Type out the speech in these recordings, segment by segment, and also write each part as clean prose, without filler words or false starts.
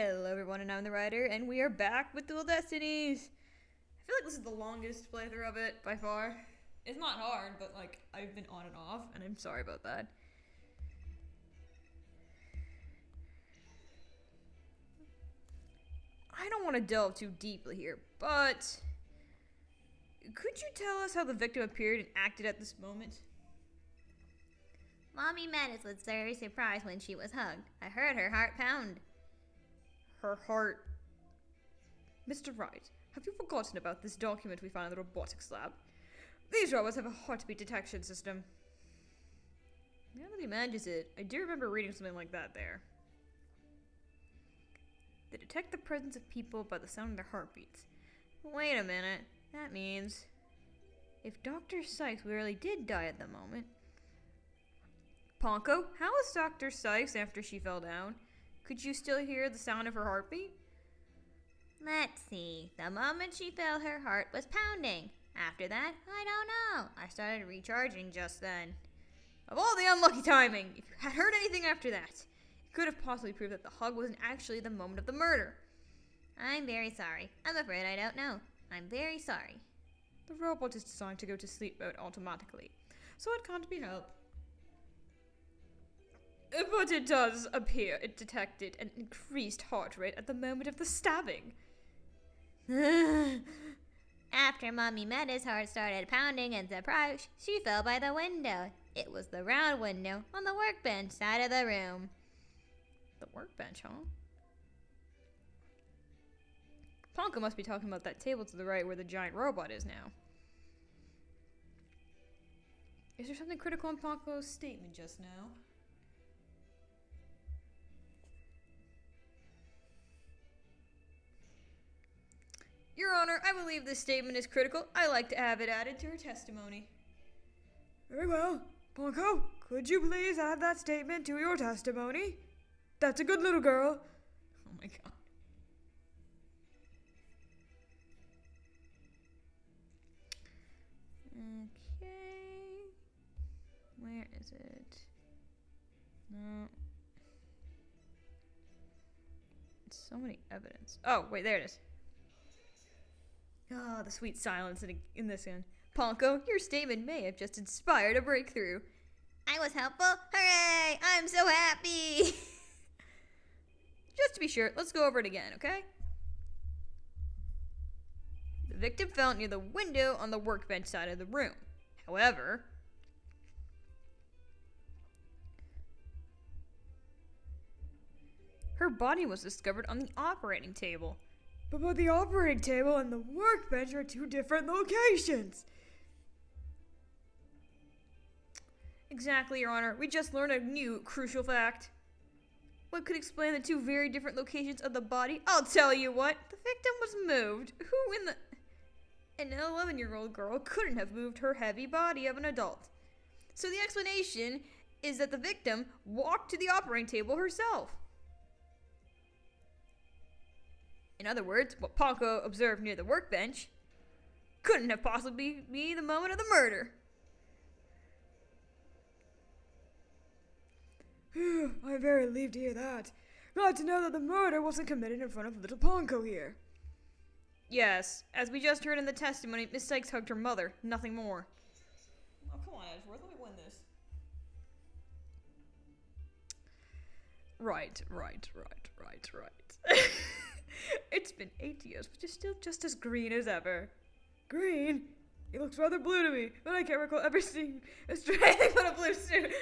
Hello everyone, and I'm the writer, and we are back with Dual Destinies! I feel like this is the longest playthrough of it, by far. It's not hard, but like, I've been on and off, and I'm sorry about that. I don't want to delve too deeply here, but could you tell us how the victim appeared and acted at this moment? Mommy Menace was very surprised when she was hugged. I heard her heart pound. Her heart... Mr. Wright, have you forgotten about this document we found in the robotics lab? These robots have a heartbeat detection system. Now that he manages it, I do remember reading something like that there. They detect the presence of people by the sound of their heartbeats. Wait a minute. That means... if Dr. Sykes really did die at the moment... Ponko, how was Dr. Sykes after she fell down? Could you still hear the sound of her heartbeat? Let's see. The moment she felt her heart was pounding. After that, I don't know. I started recharging just then. Of all the unlucky timing, if you had heard anything after that, it could have possibly proved that the hug wasn't actually the moment of the murder. I'm very sorry. I'm afraid I don't know. I'm very sorry. The robot is designed to go to sleep mode automatically, so it can't be helped. But it does appear it detected an increased heart rate at the moment of the stabbing. After Mommy Menace's heart started pounding in surprise, she fell by the window. It was the round window on the workbench side of the room. The workbench, huh? Ponko must be talking about that table to the right where the giant robot is now. Is there something critical in Ponko's statement just now? Your Honor, I believe this statement is critical. I like to have it added to her testimony. Very well. Ponko, could you please add that statement to your testimony? That's a good little girl. Oh my god. Okay. Where is it? No. So many evidence. Oh, wait, there it is. Ah, the sweet silence in this one. Ponko, your statement may have just inspired a breakthrough. I was helpful? Hooray! I'm so happy! Just to be sure, let's go over it again, okay? The victim fell near the window on the workbench side of the room. However, her body was discovered on the operating table. But both the operating table and the workbench are two different locations. Exactly, Your Honor. We just learned a new crucial fact. What could explain the two very different locations of the body? I'll tell you what. The victim was moved. Who in the... An 11-year-old girl couldn't have moved her heavy body of an adult. So the explanation is that the victim walked to the operating table herself. In other words, what Ponko observed near the workbench couldn't have possibly been the moment of the murder. I'm very relieved to hear that. Glad to know that the murder wasn't committed in front of little Ponko here. Yes, as we just heard in the testimony, Miss Sykes hugged her mother, nothing more. Oh, come on, Edgeworth, let me win this. Right. It's been 8 years, but you're still just as green as ever. Green? He looks rather blue to me, but I can't recall ever seeing a stray but a blue suit.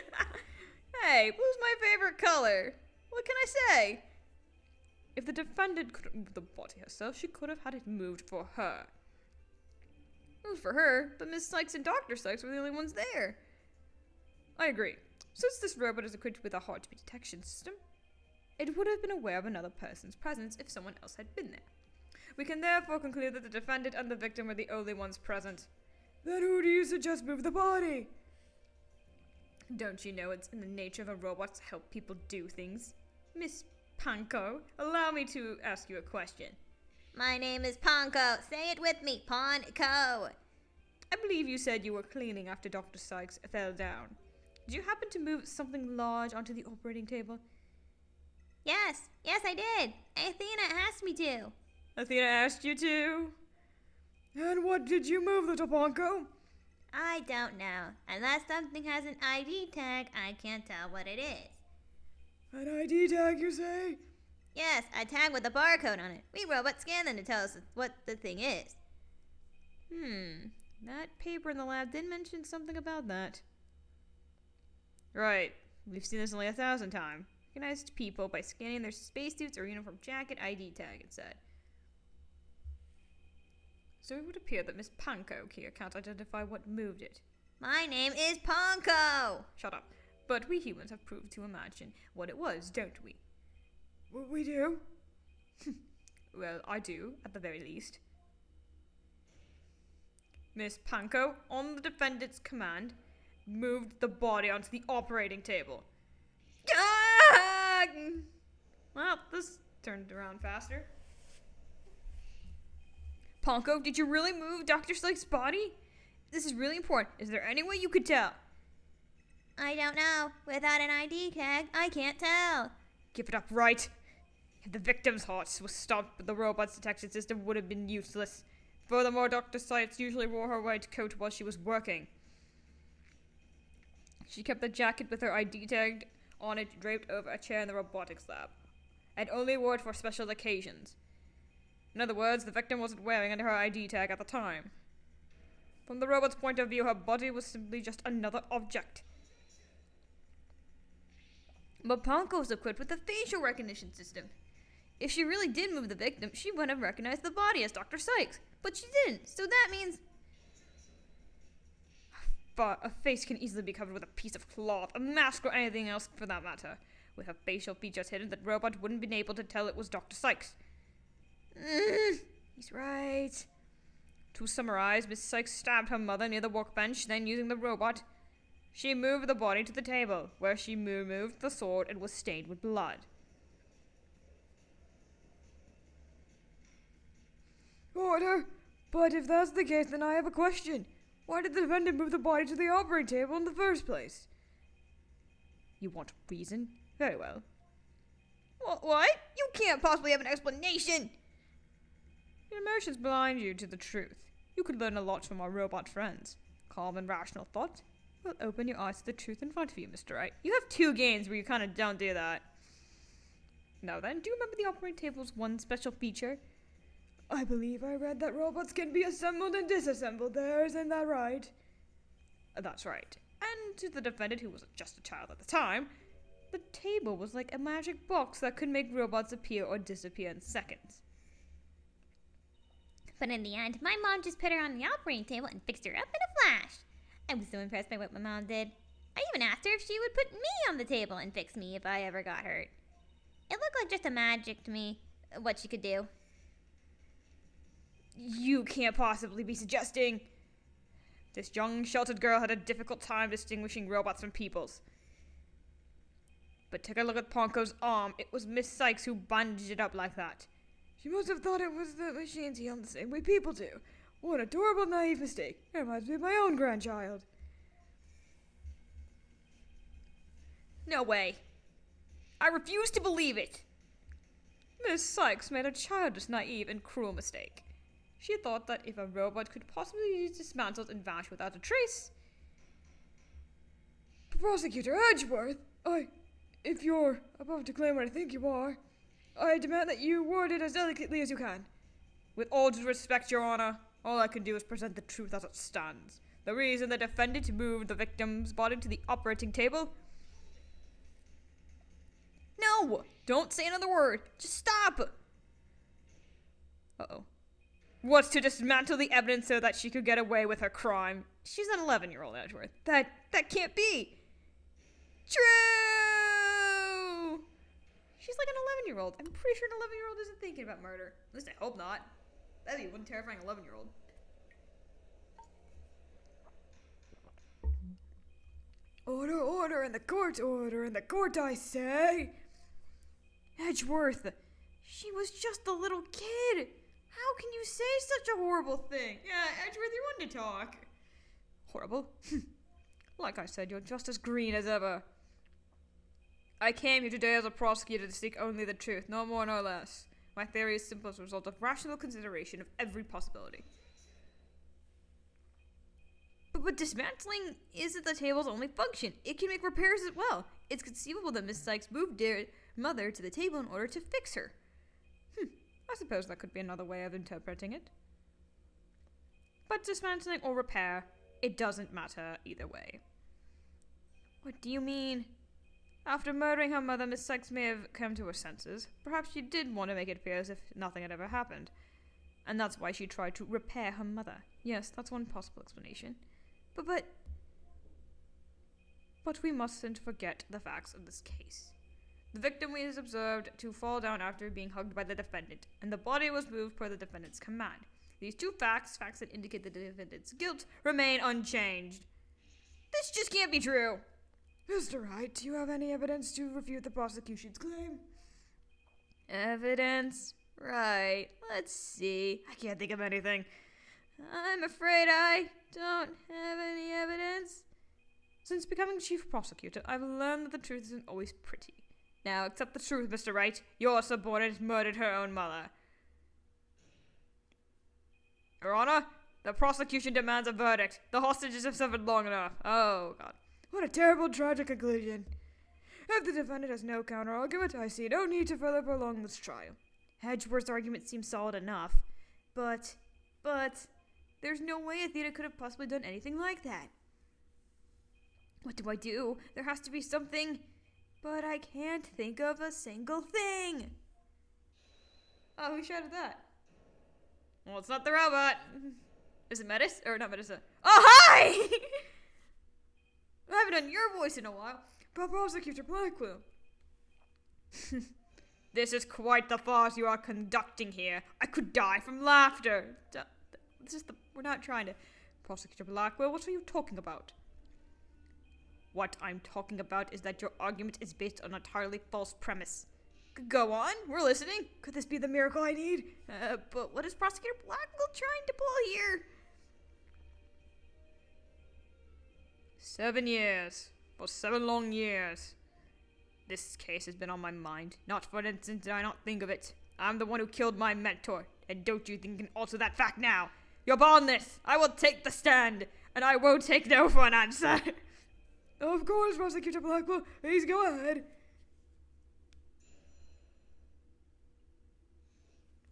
Hey, blue's my favorite color. What can I say? If the defendant couldn't move the body herself, she could have had it moved for her. Moved for her, but Miss Sykes and Dr. Sykes were the only ones there. I agree. Since this robot is equipped with a heartbeat detection system, it would have been aware of another person's presence if someone else had been there. We can therefore conclude that the defendant and the victim were the only ones present. Then who do you suggest move the body? Don't you know it's in the nature of a robot to help people do things? Miss Ponko, allow me to ask you a question. My name is Ponko. Say it with me, Ponko. I believe you said you were cleaning after Dr. Sykes fell down. Did you happen to move something large onto the operating table? Yes, I did. Athena asked me to. Athena asked you to? And what did you move, little Ponko? I don't know. Unless something has an ID tag, I can't tell what it is. An ID tag, you say? Yes, a tag with a barcode on it. We robots scan them to tell us what the thing is. That paper in the lab did mention something about that. Right. We've seen this only 1,000 times. Recognized people by scanning their spacesuits or uniform jacket ID tag, it said. So it would appear that Miss Panko here can't identify what moved it. My name is Ponko! Shut up. But we humans have proved to imagine what it was, don't we? We do? Well, I do, at the very least. Miss Panko, on the defendant's command, moved the body onto the operating table. Well, this turned around faster. Ponko, did you really move Dr. Slikes' body? This is really important. Is there any way you could tell? I don't know. Without an ID tag, I can't tell. Give it up, right? If the victim's heart was stopped, the robot's detection system would have been useless. Furthermore, Dr. Sykes usually wore her white coat while she was working. She kept the jacket with her ID tag on it draped over a chair in the robotics lab, and only wore it for special occasions. In other words, the victim wasn't wearing her ID tag at the time. From the robot's point of view, her body was simply just another object. But Ponko was equipped with a facial recognition system. If she really did move the victim, she would have recognized the body as Dr. Sykes. But she didn't, so that means... But a face can easily be covered with a piece of cloth, a mask, or anything else for that matter. With her facial features hidden, the robot wouldn't have been able to tell it was Dr. Sykes. He's right. To summarize, Miss Sykes stabbed her mother near the workbench, then using the robot, she moved the body to the table, where she removed the sword and was stained with blood. Order! But if that's the case, then I have a question. Why did the defendant move the body to the operating table in the first place? You want reason? Very well. What? You can't possibly have an explanation! Your emotions blind you to the truth. You could learn a lot from our robot friends. Calm and rational thought will open your eyes to the truth in front of you, Mr. Wright. You have 2 games where you kind of don't do that. Now then, do you remember the operating table's one special feature? I believe I read that robots can be assembled and disassembled there, isn't that right? That's right. And to the defendant, who was just a child at the time, the table was like a magic box that could make robots appear or disappear in seconds. But in the end, my mom just put her on the operating table and fixed her up in a flash. I was so impressed by what my mom did. I even asked her if she would put me on the table and fix me if I ever got hurt. It looked like just a magic to me, what she could do. You can't possibly be suggesting... This young, sheltered girl had a difficult time distinguishing robots from peoples. But take a look at Ponko's arm. It was Miss Sykes who bandaged it up like that. She must have thought it was the machines healed the same way people do. What an adorable, naive mistake. It reminds me of my own grandchild. No way. I refuse to believe it. Miss Sykes made a childish, naive, and cruel mistake. She thought that if a robot could possibly be dismantled and vanish without a trace... Prosecutor Edgeworth, if you're about to claim what I think you are, I demand that you word it as delicately as you can. With all due respect, Your Honor, all I can do is present the truth as it stands. The reason the defendant moved the victim's body to the operating table... No! Don't say another word! Just stop! Uh-oh. Was to dismantle the evidence so that she could get away with her crime. She's an 11-year-old, Edgeworth. That can't be. True! She's like an 11-year-old. I'm pretty sure an 11-year-old isn't thinking about murder. At least I hope not. That'd be one terrifying 11-year-old. Order, order in the court, order in the court, I say. Edgeworth, she was just a little kid. How can you say such a horrible thing? Yeah, Edgeworth, you're one to talk. Horrible? Like I said, you're just as green as ever. I came here today as a prosecutor to seek only the truth, no more nor less. My theory is simple as a result of rational consideration of every possibility. But dismantling isn't the table's only function. It can make repairs as well. It's conceivable that Miss Sykes moved their mother to the table in order to fix her. I suppose that could be another way of interpreting it. But dismantling or repair, it doesn't matter either way. What do you mean? After murdering her mother, Miss Sykes may have come to her senses. Perhaps she did want to make it appear as if nothing had ever happened. And that's why she tried to repair her mother. Yes, that's one possible explanation. But we mustn't forget the facts of this case. The victim was observed to fall down after being hugged by the defendant, and the body was moved per the defendant's command. These two facts that indicate the defendant's guilt, remain unchanged. This just can't be true. Mr. Wright, do you have any evidence to refute the prosecution's claim? Evidence? Right. Let's see. I can't think of anything. I'm afraid I don't have any evidence. Since becoming chief prosecutor, I've learned that the truth isn't always pretty. Now, accept the truth, Mr. Wright. Your subordinate murdered her own mother. Your Honor, the prosecution demands a verdict. The hostages have suffered long enough. Oh, God. What a terrible, tragic conclusion. If the defendant has no counter-argument, I see no need to further prolong this trial. Hedgeworth's argument seems solid enough. But, there's no way Athena could have possibly done anything like that. What do I do? There has to be something, but I can't think of a single thing. Oh, who shouted that? Well, it's not the robot. Is it Metis? Or not Metis? Oh, hi! I haven't done your voice in a while. But Prosecutor Blackwell. This is quite the farce you are conducting here. I could die from laughter. We're not trying to... Prosecutor Blackwell, what are you talking about? What I'm talking about is that your argument is based on an entirely false premise. Go on, we're listening. Could this be the miracle I need? But what is Prosecutor Blackwell trying to pull here? 7 years. For 7 long years. This case has been on my mind. Not for an instant did I not think of it. I'm the one who killed my mentor, and don't you think you can alter that fact now? You're bondless. I will take the stand, and I won't take no for an answer. Of course, Prosecutor Blackwell. Please go ahead.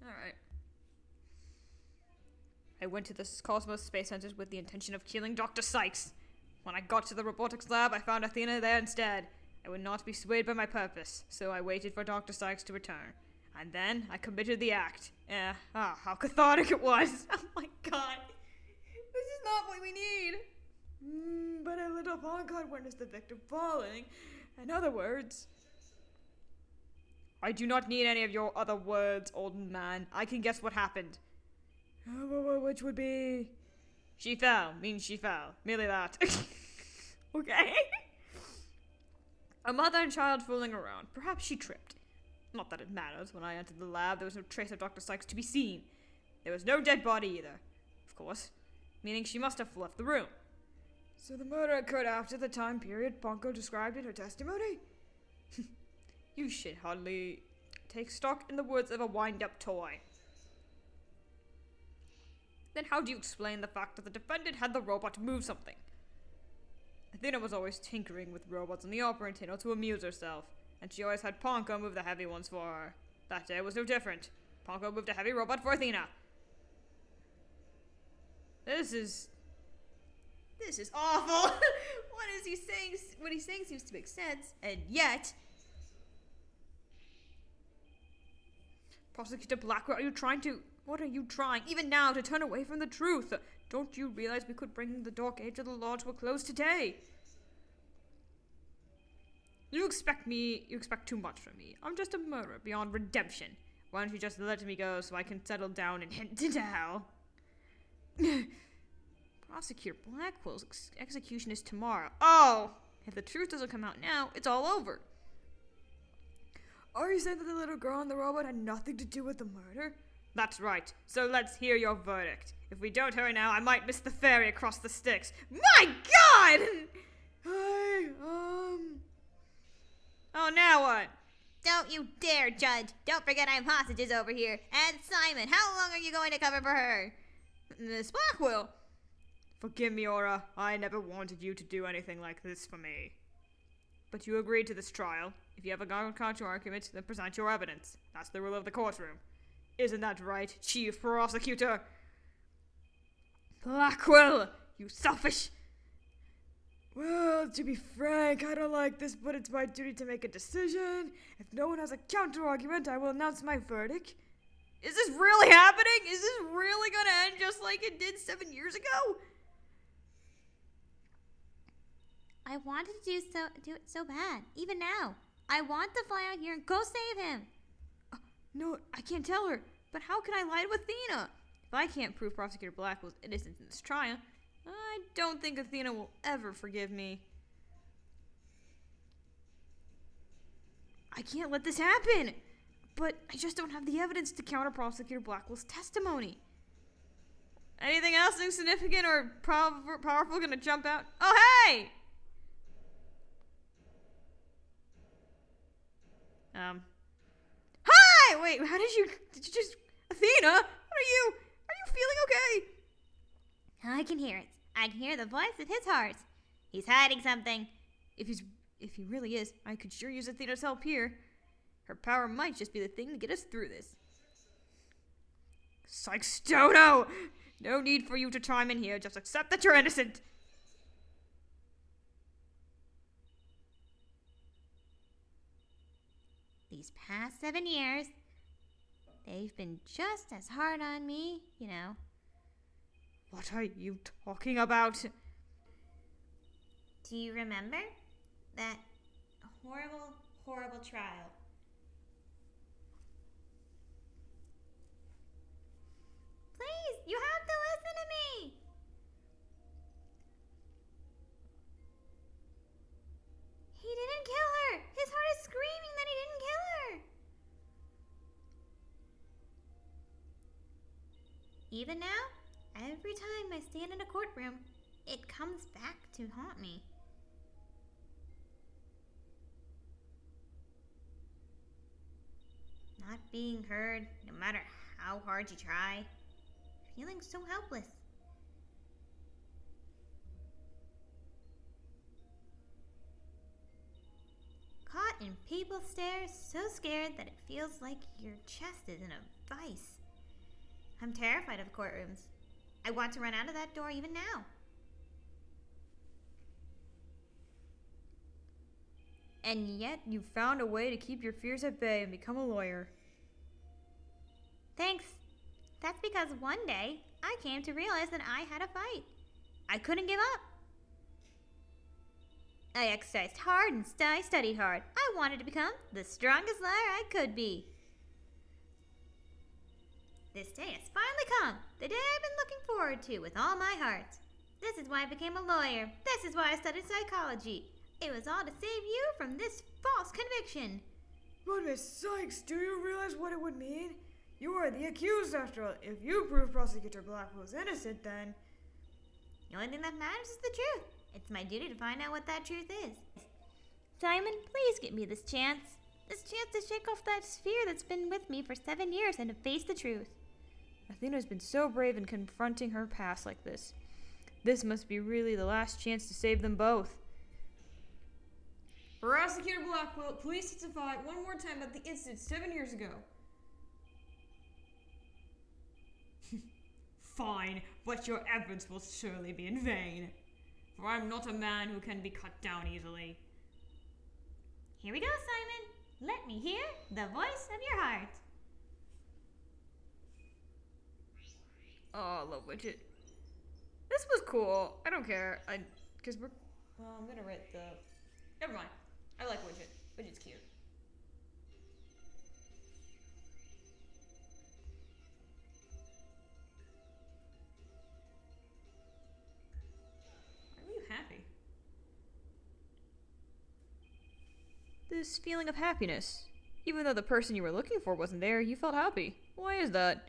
Alright. I went to the Cosmos Space Center with the intention of killing Dr. Sykes. When I got to the robotics lab, I found Athena there instead. I would not be swayed by my purpose, so I waited for Dr. Sykes to return. And then I committed the act. How cathartic it was. Oh my god. This is not what we need. But a little Poncon witnessed the victim falling. In other words... I do not need any of your other words, old man. I can guess what happened. Which would be... She fell means she fell. Merely that. Okay. A mother and child fooling around. Perhaps she tripped. Not that it matters. When I entered the lab, there was no trace of Dr. Sykes to be seen. There was no dead body either. Of course. Meaning she must have left the room. So the murder occurred after the time period Ponko described in her testimony? You should hardly take stock in the words of a wind-up toy. Then how do you explain the fact that the defendant had the robot move something? Athena was always tinkering with robots on the operating table to amuse herself, and she always had Ponko move the heavy ones for her. That day was no different. Ponko moved a heavy robot for Athena. This is awful. What is he saying? What he's saying seems to make sense, and yet... Prosecutor Blackwell, what are you trying, even now, to turn away from the truth? Don't you realize we could bring the dark age of the law to a close today? You expect too much from me. I'm just a murderer beyond redemption. Why don't you just let me go so I can settle down and head into hell? Prosecutor Blackwell's execution is tomorrow. Oh! If the truth doesn't come out now, it's all over. Are you saying that the little girl and the robot had nothing to do with the murder? That's right. So let's hear your verdict. If we don't hurry now, I might miss the ferry across the Styx. My God! Oh, now what? Don't you dare, Judge. Don't forget I have hostages over here. And Simon, how long are you going to cover for her? Miss Blackwell. Forgive me, Aura. I never wanted you to do anything like this for me. But you agreed to this trial. If you have a counter argument, then present your evidence. That's the rule of the courtroom. Isn't that right, Chief Prosecutor? Blackwell, you selfish... Well, to be frank, I don't like this, but it's my duty to make a decision. If no one has a counter-argument, I will announce my verdict. Is this really happening? Is this really gonna end just like it did 7 years ago? I wanted to do it so bad, even now. I want to fly out here and go save him. No, I can't tell her. But how can I lie to Athena? If I can't prove Prosecutor Blackwell's innocence in this trial, I don't think Athena will ever forgive me. I can't let this happen. But I just don't have the evidence to counter Prosecutor Blackwell's testimony. Anything else insignificant or powerful gonna jump out? Oh, hey! Hi! Wait, did you just... Athena? Are you feeling okay? I can hear it. I can hear the voice of his heart. He's hiding something. If he really is, I could sure use Athena's help here. Her power might just be the thing to get us through this. Sykes-Stono! No need for you to chime in here. Just accept that you're innocent. These past 7 years, they've been just as hard on me, you know. What are you talking about? Do you remember that horrible, horrible trial? Please, you have to listen to me. He didn't kill her. His heart is screaming that he didn't kill her. Even now, every time I stand in a courtroom, it comes back to haunt me. Not being heard, no matter how hard you try. Feeling so helpless. Caught in people's stares, so scared that it feels like your chest is in a vice. I'm terrified of courtrooms. I want to run out of that door even now. And yet you found a way to keep your fears at bay and become a lawyer. Thanks. That's because one day I came to realize that I had a fight. I couldn't give up. I exercised hard and I studied hard. I wanted to become the strongest lawyer I could be. This day has finally come, the day I've been looking forward to with all my heart. This is why I became a lawyer. This is why I studied psychology. It was all to save you from this false conviction. But Miss Sykes, do you realize what it would mean? You are the accused after all. If you prove Prosecutor Blackwell's innocent, then... The only thing that matters is the truth. It's my duty to find out what that truth is. Simon, please give me this chance. This chance to shake off that fear that's been with me for 7 years and to face the truth. Athena's been so brave in confronting her past like this. This must be really the last chance to save them both. Prosecutor Blackwell, please testify one more time about the incident 7 years ago. Fine, but your efforts will surely be in vain. For I'm not a man who can be cut down easily. Here we go, Simon. Let me hear the voice of your heart. Oh, I love Widget. This was cool. I don't care. Because we're... Well, I'm gonna rate the... Never mind. I like Widget. Widget's cute. Why were you happy? This feeling of happiness. Even though the person you were looking for wasn't there, you felt happy. Why is that?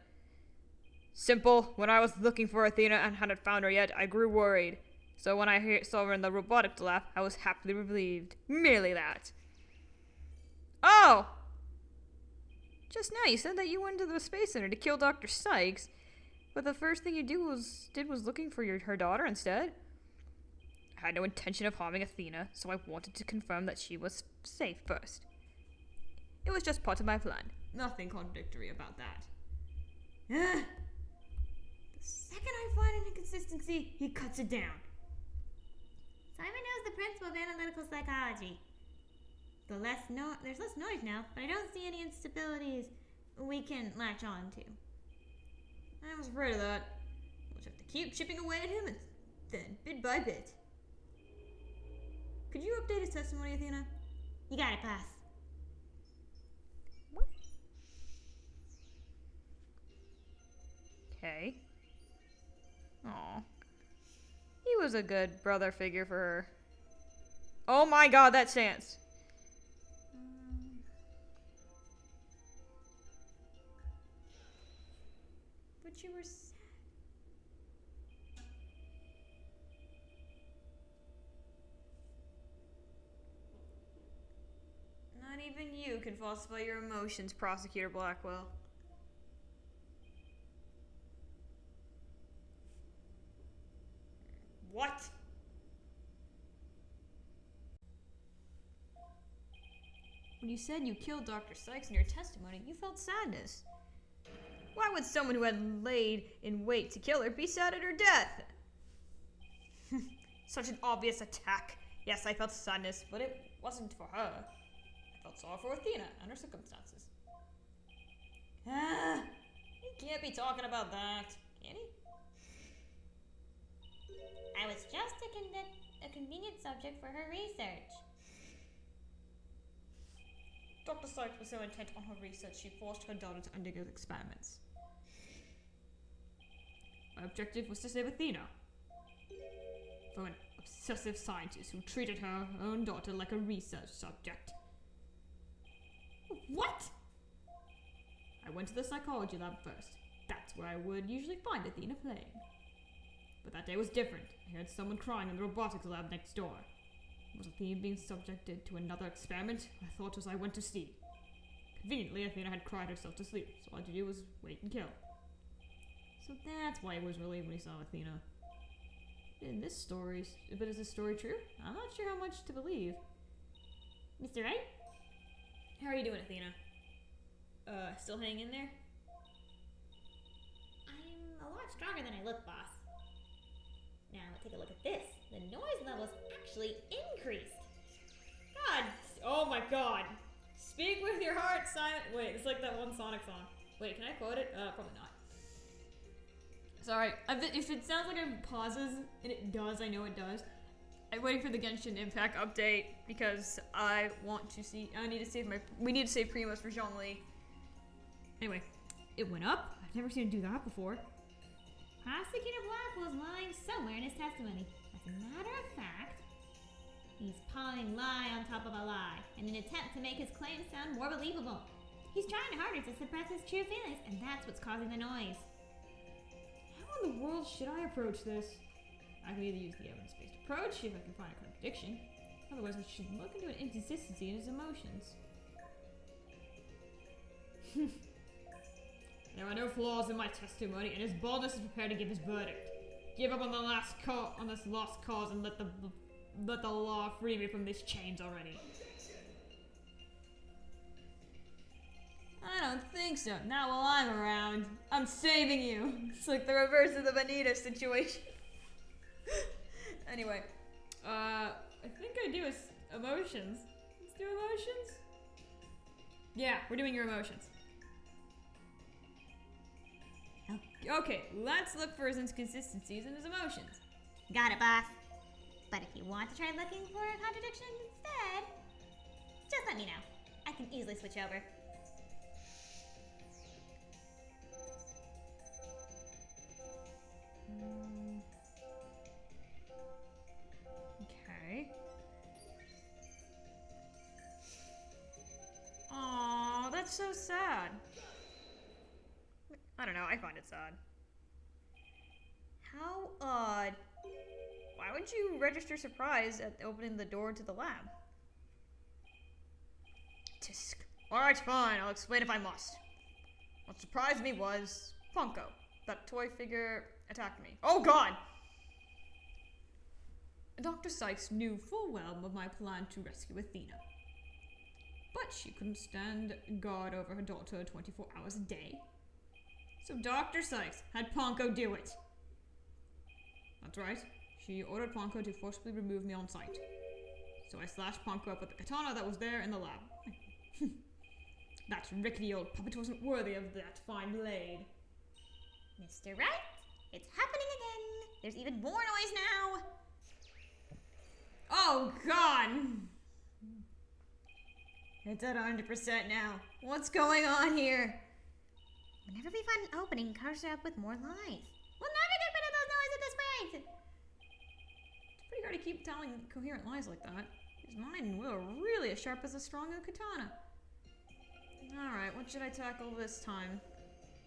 Simple. When I was looking for Athena and hadn't found her yet, I grew worried. So when I saw her in the robotics lab, I was happily relieved. Merely that. Just now you said that you went to the Space Center to kill Dr. Sykes, but the first thing you did was looking for her daughter instead. I had no intention of harming Athena, so I wanted to confirm that she was safe first. It was just part of my plan. Nothing contradictory about that. The second I find an inconsistency, he cuts it down. Simon knows the principle of analytical psychology. There's less noise now, but I don't see any instabilities we can latch on to. I was afraid of that. We'll just have to keep chipping away at him, and then, bit by bit. Could you update his testimony, Athena? You got it, boss. Okay. Aw. He was a good brother figure for her. Oh my god, that stance. But you were sad. Not even you can falsify your emotions, Prosecutor Blackwell. What? When you said you killed Dr. Sykes in your testimony, you felt sadness. Why would someone who had laid in wait to kill her be sad at her death? Such an obvious attack. Yes, I felt sadness, but it wasn't for her. I felt sorry for Athena and her circumstances. He can't be talking about that, can he? I was just a convenient subject for her research. Dr. Sykes was so intent on her research, she forced her daughter to undergo the experiments. My objective was to save Athena from an obsessive scientist who treated her own daughter like a research subject. What? I went to the psychology lab first. That's where I would usually find Athena playing. But that day was different. I heard someone crying in the robotics lab next door. Was Athena being subjected to another experiment? I thought as I went to see. Conveniently, Athena had cried herself to sleep, so all I had to do was wait and kill. So that's why he was relieved when he saw Athena. But is this story true? I'm not sure how much to believe. Mr. Wright? How are you doing, Athena? Still hanging in there? I'm a lot stronger than I look, boss. Now, take a look at this. The noise level's actually increased. God! Oh my god! Speak with your heart, Simon. Wait, it's like that one Sonic song. Wait, can I quote it? Probably not. Sorry. If it sounds like it pauses, and it does, I know it does. I'm waiting for the Genshin Impact update because we need to save Primos for Zhongli. Anyway, it went up. I've never seen it do that before. Prosecutor Blackwell's lying somewhere in his testimony. As a matter of fact, he's piling lie on top of a lie in an attempt to make his claims sound more believable. He's trying harder to suppress his true feelings, and that's what's causing the noise. How in the world should I approach this? I can either use the evidence-based approach if I can find a contradiction. Otherwise, I should look into an inconsistency in his emotions. There are no flaws in my testimony, and his boldness is prepared to give his verdict. Give up on this lost cause, and let the law free me from these chains already. I don't think so. Not while I'm around. I'm saving you. It's like the reverse of the Benita situation. Anyway, I think I do emotions. Let's do emotions. Yeah, we're doing your emotions. Okay, let's look for his inconsistencies in his emotions. Got it, boss. But if you want to try looking for a contradiction instead, just let me know. I can easily switch over. Okay. Aw, that's so sad. I don't know, I find it sad. How odd. Why would you register surprise at opening the door to the lab? Tisk. Alright, fine, I'll explain if I must. What surprised me was Punko. That toy figure attacked me. Oh god! Dr. Sykes knew full well of my plan to rescue Athena. But she couldn't stand guard over her daughter 24 hours a day. So Dr. Sykes had Punko do it. That's right. She ordered Punko to forcibly remove me on sight. So I slashed Punko up with the katana that was there in the lab. That rickety old puppet wasn't worthy of that fine blade. Mr. Wright, it's happening again. There's even more noise now. Oh god! It's at 100% now. What's going on here? Whenever we find an opening, covers it up with more lies. We'll never get rid of those noises at this rate. It's pretty hard to keep telling coherent lies like that. His mind and will are really as sharp as a strong katana. Alright, what should I tackle this time?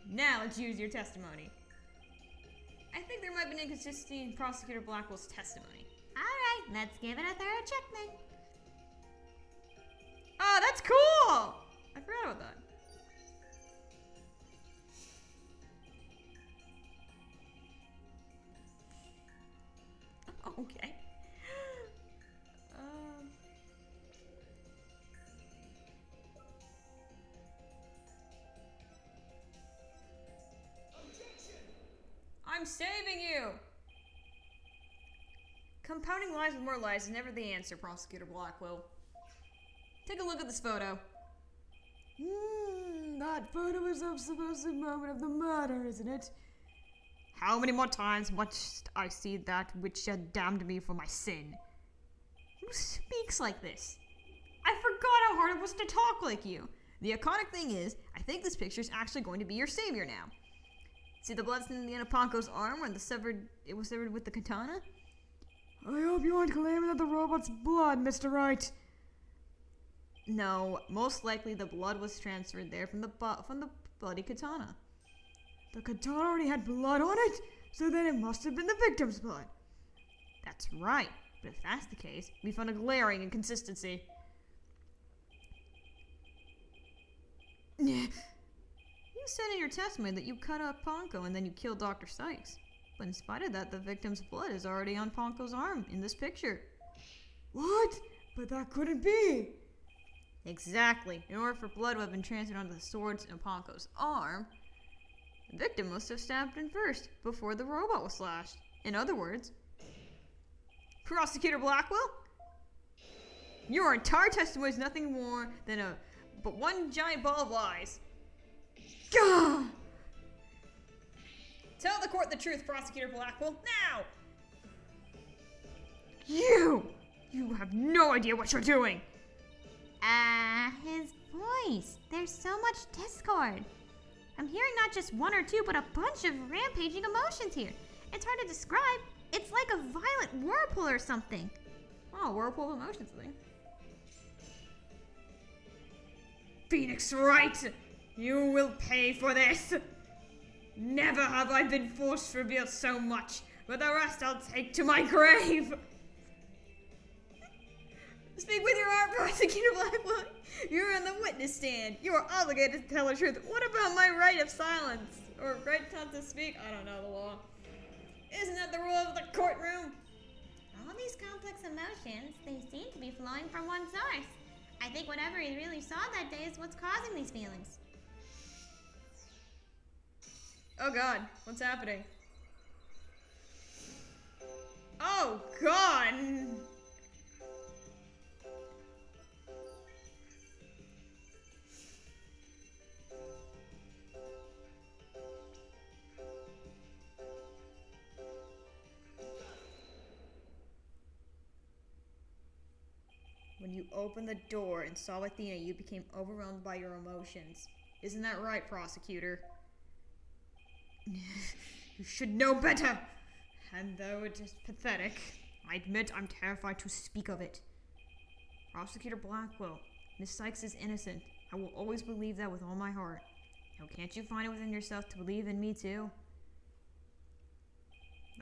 Now let's use your testimony. I think there might be an inconsistency in Prosecutor Blackwell's testimony. Alright, let's give it a thorough check then. Oh, that's cool! I forgot about that. Okay. I'm saving you! Compounding lies with more lies is never the answer, Prosecutor Blackwell. Take a look at this photo. That photo is of the supposed moment of the murder, isn't it? How many more times must I see that which had damned me for my sin? Who speaks like this? I forgot how hard it was to talk like you. The iconic thing is, I think this picture is actually going to be your savior now. See the blood in the end of Ponko's arm where it was severed with the katana? I hope you aren't claiming that the robot's blood, Mr. Wright. No, most likely the blood was transferred there from the bloody katana. The katana already had blood on it, so then it must have been the victim's blood. That's right, but if that's the case, we found a glaring inconsistency. You said in your testimony that you cut up Ponko and then you killed Dr. Sykes. But in spite of that, the victim's blood is already on Ponko's arm in this picture. What? But that couldn't be. Exactly. In order for blood to have been transferred onto the swords in Ponko's arm, the victim must have stabbed him first, before the robot was slashed. In other words, Prosecutor Blackwell, your entire testimony is nothing more than but one giant ball of lies. Gah! Tell the court the truth, Prosecutor Blackwell, now! You have no idea what you're doing! His voice. There's so much discord. I'm hearing not just one or two, but a bunch of rampaging emotions here. It's hard to describe. It's like a violent whirlpool or something. Oh, whirlpool of emotions thing. Phoenix Wright! You will pay for this! Never have I been forced to reveal so much, but the rest I'll take to my grave! Speak with your heart, Prosecutor Blackwell. You're on the witness stand. You are obligated to tell the truth. What about my right of silence? Or right not to speak? I don't know the law. Isn't that the rule of the courtroom? All these complex emotions, they seem to be flowing from one source. I think whatever he really saw that day is what's causing these feelings. Oh god, what's happening? Oh god! When you opened the door and saw Athena, you became overwhelmed by your emotions. Isn't that right, Prosecutor? You should know better! And though it is pathetic, I admit I'm terrified to speak of it. Prosecutor Blackwell, Miss Sykes is innocent. I will always believe that with all my heart. Now can't you find it within yourself to believe in me too?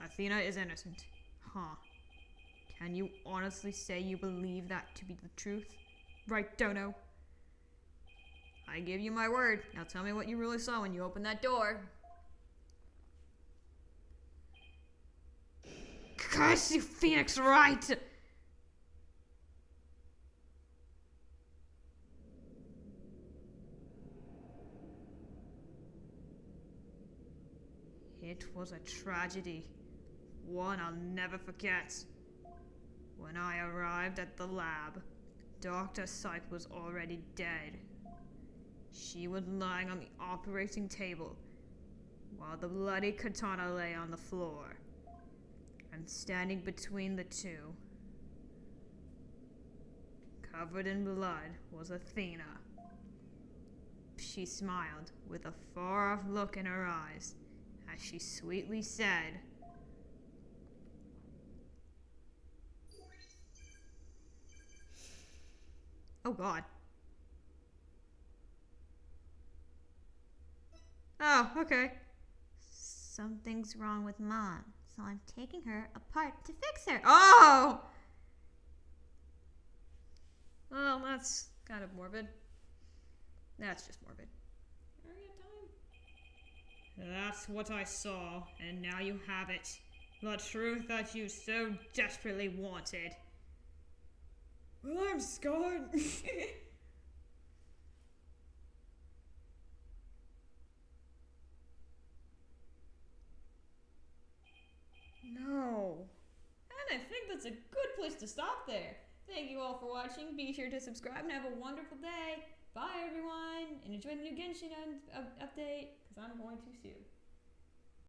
Athena is innocent. Huh. Can you honestly say you believe that to be the truth? Right, Dono? I give you my word. Now tell me what you really saw when you opened that door. Curse you, Phoenix Wright! It was a tragedy. One I'll never forget. When I arrived at the lab, Dr. Syke was already dead. She was lying on the operating table, while the bloody katana lay on the floor. And standing between the two, covered in blood, was Athena. She smiled with a far-off look in her eyes as she sweetly said, "Oh God. Oh, okay. Something's wrong with Mom, so I'm taking her apart to fix her. Oh! Well, that's kind of morbid. That's just morbid. That's what I saw, and now you have it. The truth that you so desperately wanted. Well, I'm scarred. No. And I think that's a good place to stop there. Thank you all for watching. Be sure to subscribe and have a wonderful day. Bye, everyone. And enjoy the new Genshin update, because I'm going to soon.